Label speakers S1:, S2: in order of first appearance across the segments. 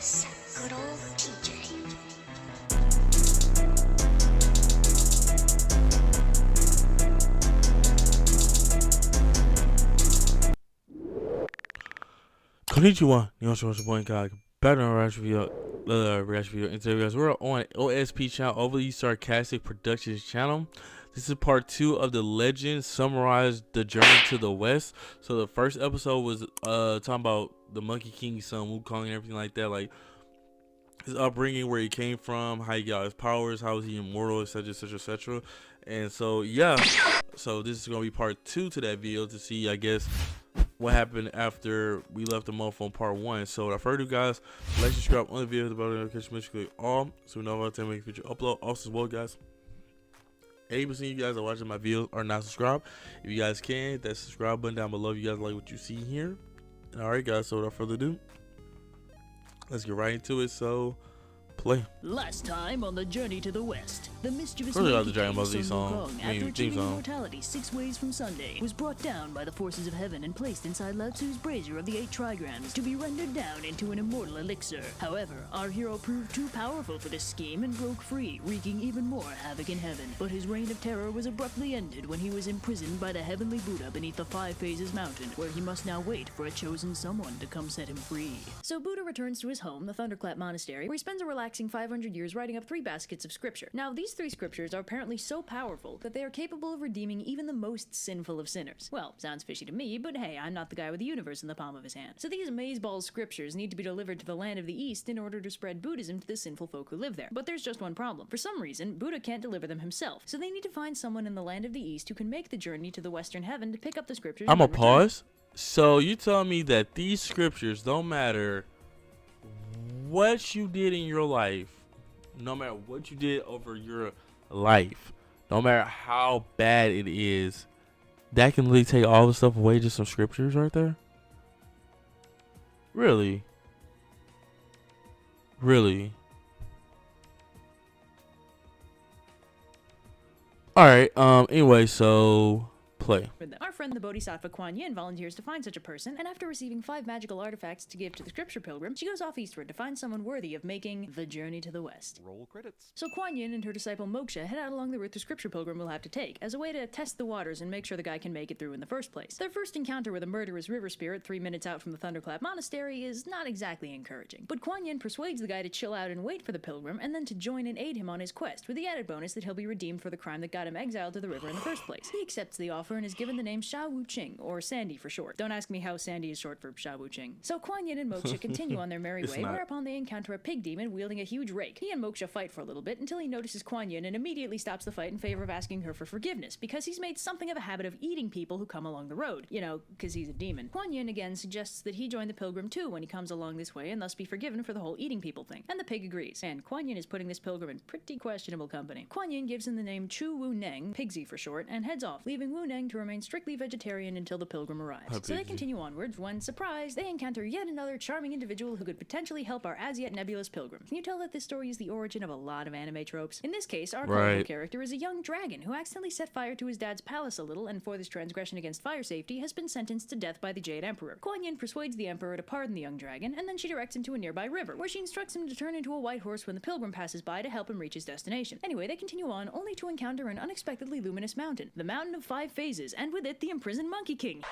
S1: Yes, good old TJ.
S2: Konnichiwa, your boy INCOG. Better than reaction video. And today, guys, we're on OSP channel, Overly Sarcastic Productions channel. This is part 2 of the legend summarized the journey to the west. So the first episode was talking about the Monkey King's son, Wukong, and everything like that, like his upbringing, where he came from, how he got his powers, how was he immortal, etc, etc, etc. And so yeah, so this is gonna be part 2 to that video to see, I guess, what happened after we left them off on part 1. So without further ado, guys, like, subscribe on the video, the bell notification, make sure you click all so we know about time make future upload. Also as well, guys, 80% of you guys are watching my videos are not subscribed. If you guys can, hit that subscribe button down below if you guys like what you see here. And alright, guys, so without further ado, let's get right into it. So play.
S3: Last time on the journey to the west, the mischievous
S2: Really like
S3: Monkey
S2: the Dragon Ball
S3: King
S2: Z
S3: Sun
S2: song.
S3: Wukong,
S2: I mean,
S3: after
S2: theme
S3: achieving
S2: song.
S3: immortality 6 ways from Sunday, was brought down by the forces of heaven and placed inside Lao Tzu's brazier of the 8 trigrams to be rendered down into an immortal elixir. However, our hero proved too powerful for this scheme and broke free, wreaking even more havoc in heaven. But his reign of terror was abruptly ended when he was imprisoned by the heavenly Buddha beneath the 5 Phases mountain, where he must now wait for a chosen someone to come set him free. So Buddha returns to his home, the Thunderclap Monastery, where he spends a relaxing 500 years writing up 3 baskets of scripture. Now, these 3 scriptures are apparently so powerful that they are capable of redeeming even the most sinful of sinners. Well, sounds fishy to me, but hey, I'm not the guy with the universe in the palm of his hand. So these amazeballs scriptures need to be delivered to the land of the East in order to spread Buddhism to the sinful folk who live there. But there's just one problem. For some reason, Buddha can't deliver them himself, so they need to find someone in the land of the East who can make the journey to the Western Heaven to pick up the scriptures.
S2: I'm
S3: and
S2: gonna
S3: return.
S2: pause. So you tell me that these scriptures don't matter what you did in your life, no matter what you did over your life, no matter how bad it is, that can really take all the stuff away, just some scriptures right there? Really? Really? Alright, anyway, so play.
S3: Our friend the Bodhisattva Kuan Yin volunteers to find such a person, and after receiving 5 magical artifacts to give to the scripture pilgrim, she goes off eastward to find someone worthy of making the journey to the west.
S4: Roll credits.
S3: So Kuan Yin and her disciple Moksha head out along the route the scripture pilgrim will have to take, as a way to test the waters and make sure the guy can make it through in the first place. Their first encounter with a murderous river spirit 3 minutes out from the Thunderclap Monastery is not exactly encouraging, but Kuan Yin persuades the guy to chill out and wait for the pilgrim, and then to join and aid him on his quest, with the added bonus that he'll be redeemed for the crime that got him exiled to the river in the first place. He accepts the offer and is given the name Sha Wu Ching, or Sandy for short. Don't ask me how Sandy is short for Sha Wu Ching. So Kuan Yin and Moksha continue on their merry way, whereupon they encounter a pig demon wielding a huge rake. He and Moksha fight for a little bit until he notices Kuan Yin and immediately stops the fight in favor of asking her for forgiveness, because he's made something of a habit of eating people who come along the road. You know, because he's a demon. Kuan Yin again suggests that he join the pilgrim too when he comes along this way and thus be forgiven for the whole eating people thing. And the pig agrees. And Kuan Yin is putting this pilgrim in pretty questionable company. Kuan Yin gives him the name Chu Wu Neng, Pigsy for short, and heads off, leaving Wu Neng to remain strictly vegetarian until the pilgrim arrives. So they continue onwards when, surprise, they encounter yet another charming individual who could potentially help our as yet nebulous pilgrim. Can you tell that this story is the origin of a lot of anime tropes? In this case, our colorful character is a young dragon who accidentally set fire to his dad's palace a little, and for this transgression against fire safety has been sentenced to death by the Jade Emperor. Kuan Yin persuades the Emperor to pardon the young dragon, and then she directs him to a nearby river, where she instructs him to turn into a white horse when the pilgrim passes by to help him reach his destination. Anyway, they continue on, only to encounter an unexpectedly luminous mountain, the Mountain of 5 Phases, and with it the imprisoned Monkey King.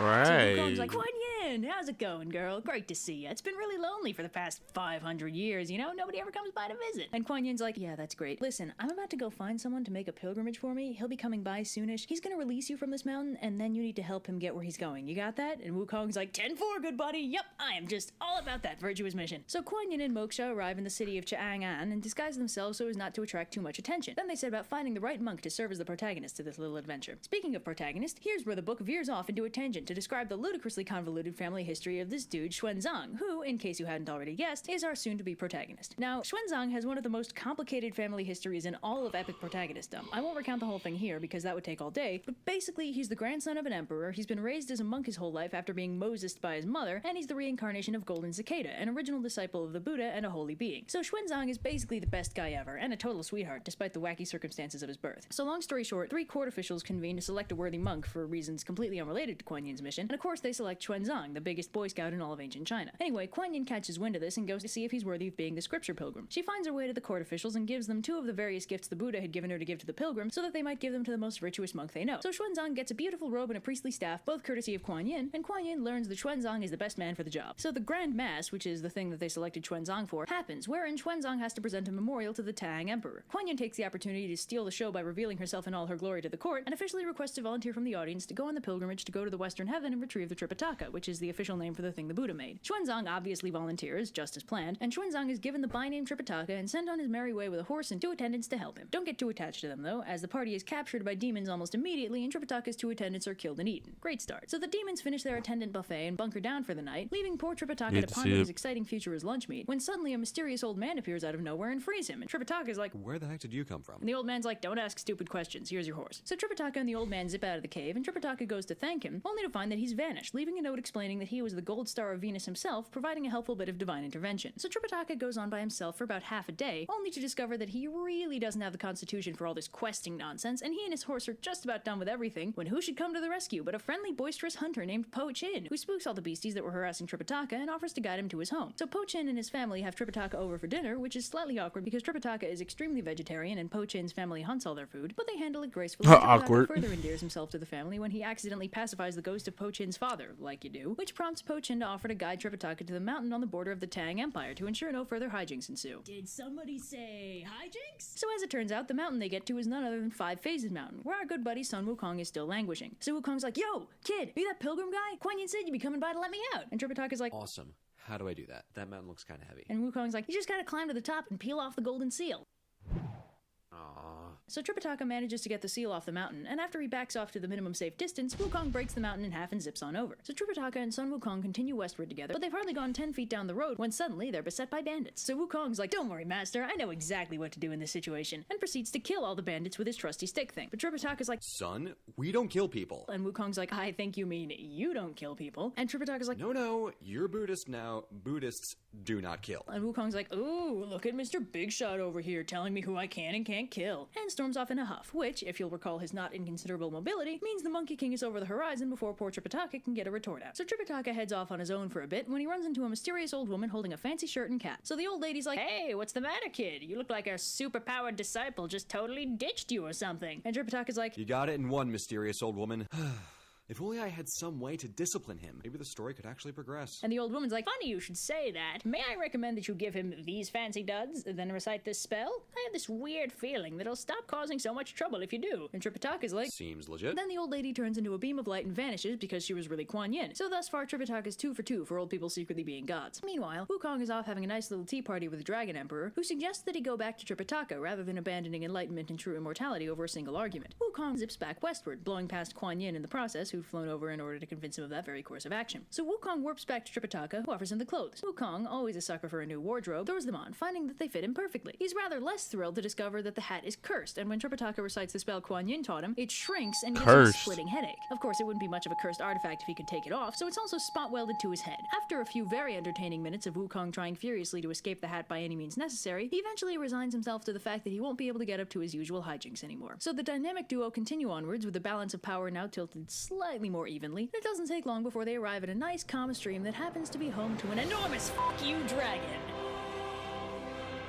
S2: Right.
S3: So Wukong's like, Kuan Yin, how's it going, girl? Great to see you. It's been really lonely for the past 500 years, you know? Nobody ever comes by to visit. And Kuan Yin's like, yeah, that's great. Listen, I'm about to go find someone to make a pilgrimage for me. He'll be coming by soonish. He's gonna release you from this mountain, and then you need to help him get where he's going. You got that? And Wukong's like, 10-4, good buddy. Yep, I am just all about that virtuous mission. So Kuan Yin and Moksha arrive in the city of Chang'an and disguise themselves so as not to attract too much attention. Then they set about finding the right monk to serve as the protagonist to this little adventure. Speaking of protagonist, here's where the book veers off into a tangent to describe the ludicrously convoluted family history of this dude Xuanzang, who, in case you hadn't already guessed, is our soon-to-be protagonist. Now, Xuanzang has one of the most complicated family histories in all of epic protagonistdom. I won't recount the whole thing here because that would take all day, but basically he's the grandson of an emperor, he's been raised as a monk his whole life after being Mosesed by his mother, and he's the reincarnation of Golden Cicada, an original disciple of the Buddha and a holy being. So Xuanzang is basically the best guy ever, and a total sweetheart, despite the wacky circumstances of his birth. So long story short, 3 court officials convene to select a worthy monk for reasons completely unrelated to Kuan Yin's mission, and of course they select Xuanzang, Xuanzang, the biggest Boy Scout in all of ancient China. Anyway, Kuan Yin catches wind of this and goes to see if he's worthy of being the scripture pilgrim. She finds her way to the court officials and gives them 2 of the various gifts the Buddha had given her to give to the pilgrim so that they might give them to the most virtuous monk they know. So Xuanzang gets a beautiful robe and a priestly staff, both courtesy of Kuan Yin, and Kuan Yin learns that Xuanzang is the best man for the job. So the Grand Mass, which is the thing that they selected Xuanzang for, happens, wherein Xuanzang has to present a memorial to the Tang Emperor. Kuan Yin takes the opportunity to steal the show by revealing herself in all her glory to the court, and officially requests a volunteer from the audience to go on the pilgrimage to go to the Western Heaven and retrieve the Tripitaka, which is the official name for the thing the Buddha made. Xuanzang obviously volunteers, just as planned, and Xuanzang is given the by-name Tripitaka and sent on his merry way with a horse and 2 attendants to help him. Don't get too attached to them, though, as the party is captured by demons almost immediately and Tripitaka's 2 attendants are killed and eaten. Great start. So the demons finish their attendant buffet and bunker down for the night, leaving poor Tripitaka to ponder his exciting future as lunch meat, when suddenly a mysterious old man appears out of nowhere and frees him, and Tripitaka's like,
S4: "Where the heck did you come from?"
S3: And the old man's like, "Don't ask stupid questions, here's your horse." So Tripitaka and the old man zip out of the cave, and Tripitaka goes to thank him, only to find that he's vanished, leaving a note explaining that he was the gold star of Venus himself, providing a helpful bit of divine intervention. So Tripitaka goes on by himself for about half a day, only to discover that he really doesn't have the constitution for all this questing nonsense, and he and his horse are just about done with everything, when who should come to the rescue but a friendly, boisterous hunter named Po Chin, who spooks all the beasties that were harassing Tripitaka and offers to guide him to his home. So Po Chin and his family have Tripitaka over for dinner, which is slightly awkward because Tripitaka is extremely vegetarian and Po Chin's family hunts all their food, but they handle it gracefully.
S2: Awkward.
S3: Tripitaka further endears himself to the family when he accidentally pacifies the ghost of Po Chin's father, like you do, which prompts Po Chin to offer to guide Tripitaka to the mountain on the border of the Tang Empire to ensure no further hijinks ensue. Did somebody say hijinks? So as it turns out, the mountain they get to is none other than 5 Phases Mountain, where our good buddy Sun Wukong is still languishing. So Wukong's like, "Yo, kid, you that pilgrim guy? Kuan Yin said you'd be coming by to let me out." And Tripitaka's like,
S4: "Awesome. How do I do that? That mountain looks kind of heavy."
S3: And Wukong's like, "You just gotta climb to the top and peel off the golden seal."
S4: Aww.
S3: So Tripitaka manages to get the seal off the mountain, and after he backs off to the minimum safe distance, Wukong breaks the mountain in half and zips on over. So Tripitaka and Sun Wukong continue westward together, but they've hardly gone 10 feet down the road when suddenly they're beset by bandits. So Wukong's like, "Don't worry, master, I know exactly what to do in this situation," and proceeds to kill all the bandits with his trusty stick thing. But Tripitaka's like,
S4: "Son, we don't kill people."
S3: And Wukong's like, "I think you mean you don't kill people." And Tripitaka's like,
S4: No, you're Buddhist now. Buddhists do not kill."
S3: And Wukong's like, "Ooh, look at Mr. Big Shot over here telling me who I can and can't kill," and storms off in a huff, which, if you'll recall his not inconsiderable mobility, means the Monkey King is over the horizon before poor Tripitaka can get a retort out. So Tripitaka heads off on his own for a bit when he runs into a mysterious old woman holding a fancy shirt and cap. So the old lady's like, "Hey, what's the matter, kid? You look like our superpowered disciple just totally ditched you or something." And Tripitaka's like,
S4: "You got it in one, mysterious old woman." If only I had some way to discipline him, maybe the story could actually progress.
S3: And the old woman's like, "Funny you should say that. May I recommend that you give him these fancy duds, then recite this spell? I have this weird feeling that it'll stop causing so much trouble if you do." And Tripitaka's like,
S4: "Seems legit."
S3: Then the old lady turns into a beam of light and vanishes because she was really Kuan Yin. So thus far, Tripitaka's 2 for 2 for old people secretly being gods. Meanwhile, Wukong is off having a nice little tea party with the Dragon Emperor, who suggests that he go back to Tripitaka rather than abandoning enlightenment and true immortality over a single argument. Wukong zips back westward, blowing past Kuan Yin in the process, who'd flown over in order to convince him of that very course of action. So Wukong warps back to Tripitaka, who offers him the clothes. Wukong, always a sucker for a new wardrobe, throws them on, finding that they fit him perfectly. He's rather less thrilled to discover that the hat is cursed, and when Tripitaka recites the spell Kuan Yin taught him, it shrinks and gives him a splitting headache. Of course, it wouldn't be much of a cursed artifact if he could take it off, so it's also spot welded to his head. After a few very entertaining minutes of Wukong trying furiously to escape the hat by any means necessary, he eventually resigns himself to the fact that he won't be able to get up to his usual hijinks anymore. So the dynamic duo continue onwards with the balance of power now tilted slightly more evenly, and it doesn't take long before they arrive at a nice calm stream that happens to be home to an enormous fuck you dragon.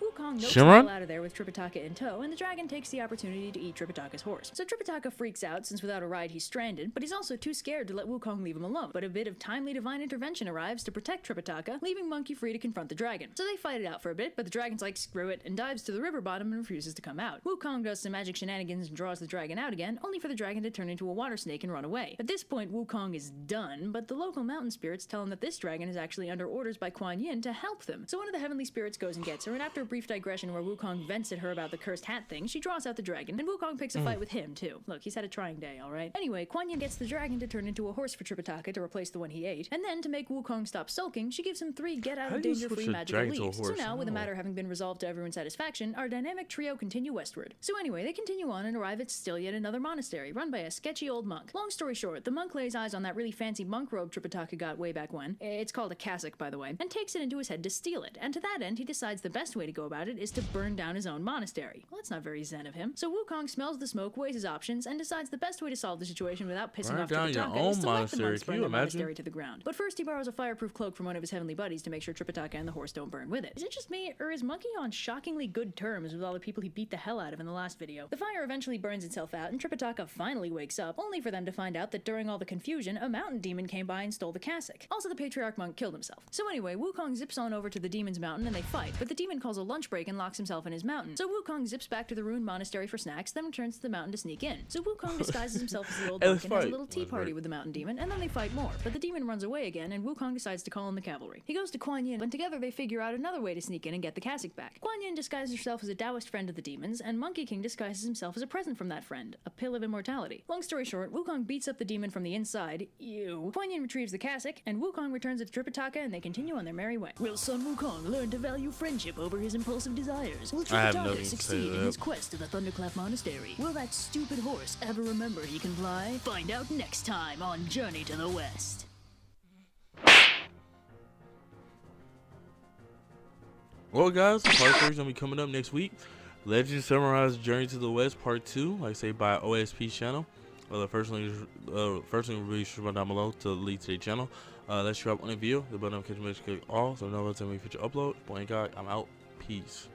S3: Wukong knocks the hell out of there with Tripitaka in tow, and the dragon takes the opportunity to eat Tripitaka's horse. So Tripitaka freaks out since without a ride he's stranded, but he's also too scared to let Wukong leave him alone. But a bit of timely divine intervention arrives to protect Tripitaka, leaving Monkey free to confront the dragon. So they fight it out for a bit, but the dragon's like, "Screw it," and dives to the river bottom and refuses to come out. Wukong does some magic shenanigans and draws the dragon out again, only for the dragon to turn into a water snake and run away. At this point, Wukong is done, but the local mountain spirits tell him that this dragon is actually under orders by Kuan Yin to help them. So one of the heavenly spirits goes and gets her, and after a brief digression where Wukong vents at her about the cursed hat thing, she draws out the dragon, and Wukong picks a fight with him, too. Look, he's had a trying day, alright? Anyway, Kuan Yin gets the dragon to turn into a horse for Tripitaka to replace the one he ate, and then, to make Wukong stop sulking, she gives him 3 get-out-of-danger-free magical leaves. So now, with the matter having been resolved to everyone's satisfaction, our dynamic trio continue westward. So anyway, they continue on and arrive at still yet another monastery, run by a sketchy old monk. Long story short, the monk lays eyes on that really fancy monk robe Tripitaka got way back when, it's called a cassock, by the way, and takes it into his head to steal it, and to that end, he decides the best way to go about about it is to burn down his own monastery. Well, that's not very zen of him. So Wukong smells the smoke, weighs his options, and decides the best way to solve the situation without pissing off
S2: down your
S3: Tripitaka
S2: own
S3: is to let the
S2: monastery.
S3: monks
S2: Can
S3: burn
S2: you
S3: the
S2: imagine?
S3: monastery to the ground. But first he borrows a fireproof cloak from one of his heavenly buddies to make sure Tripitaka and the horse don't burn with it. Is it just me, or is Monkey on shockingly good terms with all the people he beat the hell out of in the last video? The fire eventually burns itself out, and Tripitaka finally wakes up, only for them to find out that during all the confusion, a mountain demon came by and stole the cassock. Also, the patriarch monk killed himself. So anyway, Wukong zips on over to the demon's mountain and they fight, but the demon calls a lunch break and locks himself in his mountain. So Wukong zips back to the ruined monastery for snacks, then returns to the mountain to sneak in. So Wukong disguises himself as the old
S2: Hey,
S3: monk
S2: let's
S3: and has a
S2: fight.
S3: little tea party with the mountain demon, and then they fight more. But the demon runs away again, and Wukong decides to call in the cavalry. He goes to Kuan Yin, and together they figure out another way to sneak in and get the cassock back. Kuan Yin disguises herself as a Taoist friend of the demons, and Monkey King disguises himself as a present from that friend, a pill of immortality. Long story short, Wukong beats up the demon from the inside. Ew. Kuan Yin retrieves the cassock, and Wukong returns it to Tripitaka, and they continue on their merry way. Will son Wukong learn to value friendship over his impulsive desires? Will
S2: I have
S3: Tripitaka
S2: nothing to say
S3: succeed
S2: to
S3: in
S2: that.
S3: his quest to the Thunderclap Monastery? Will that stupid horse ever remember he can fly? Find out next time on Journey to the West.
S2: Well, guys, part 3 is gonna be coming up next week. Legend Samurai's Journey to the West Part 2, like I say, by OSP channel. The first link will be down below to lead to the channel. Let's drop on a video. The button notification, click all, so know what's in my future upload. Boy, God, I'm out. Peace.